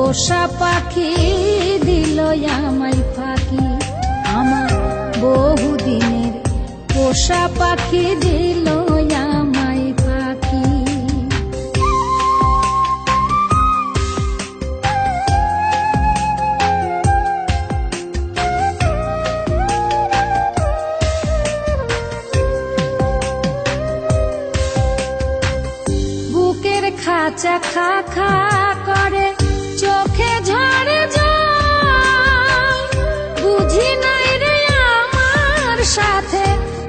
পোষা পাখি দিল আমায় ফাঁকি, আমার বহুদিনের পোষা পাখি দিল আমায় ফাঁকি। বুকের খাঁচা খা খা করে, চোখে ঝরে যায়, বুঝি নাই রে আমার সাথে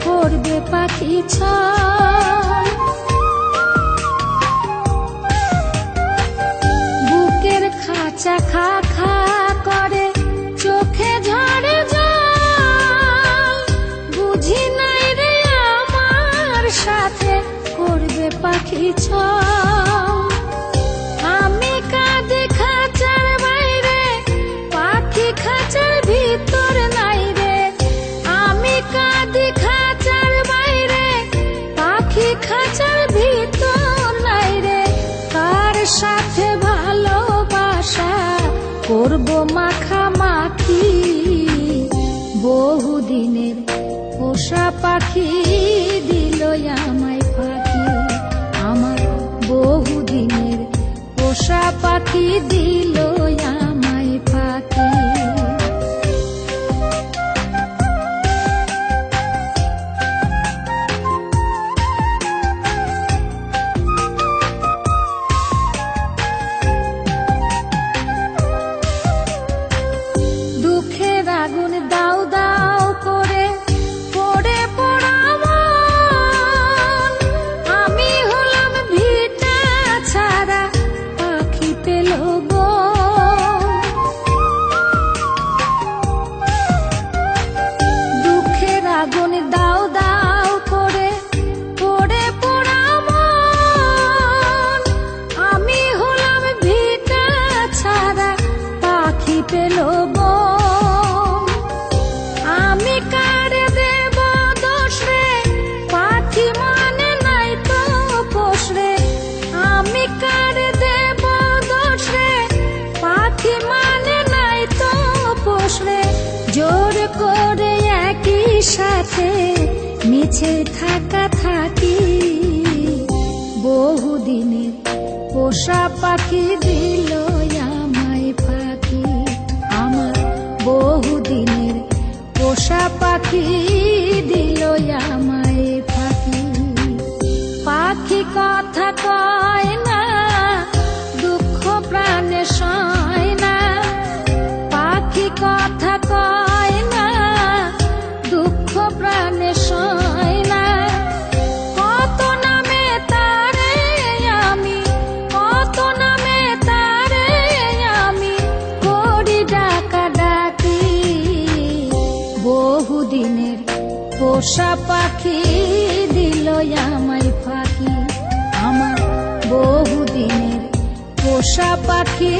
করবে পাখি ছয়। বুকের খাঁচা খা খা করে, চোখে ঝরে যায়, বুঝি নাই রে আমার সাথে করবে পাখি ছয়। আমি কাঁদি খাঁচার বাইরে, পাখি খাঁচার ভিতর নাই রে। আমি কাঁদি খাঁচার বাইরে, পাখি খাঁচার ভিতর নাই রে। কার সাথে ভালোবাসা করবো মাখামাখি, বহুদিনের পোষা পাখি দিল আমায় ফাঁকি, আমার বহুদিনের পোষা পাখি দিল আমায় ফাঁকি। দুঃখের আগুন দাও দাও করে পড়ে পড়া মন, আমি হলাম ভিটা ছাড়া পাখি পেল বন। দুঃখের আগুন দাও দাও করে পড়ে পড়া মন, আমি হলাম ভিটা ছাড়া পাখি পেল বন। আমি কারে দেব দোষ রে, পাখি মানে নাই তো পোষ রে। আমি কারে দেব দোষ রে, পাখি মানে নাই তো পোষ রে। জোর করে একই সাথে মিছে থাকা থাকি, বহুদিনের পোষা পাখি দিল আমায় ফাঁকি, আমার বহুদিনের পোষা পাখি দিল আমায় ফাঁকি। পাখি কথা কয় না, দুঃখ প্রাণে সয় না। পাখি কথা কয় না, দুঃখ প্রাণে সয় না। কত নামে তারে আমি, কত নামে তারে আমি করি ডাকা ডাকি, বহুদিনের পোষা পাখি দিল আমায় ফাঁকি, আমার বহুদিনের পোষা পাখি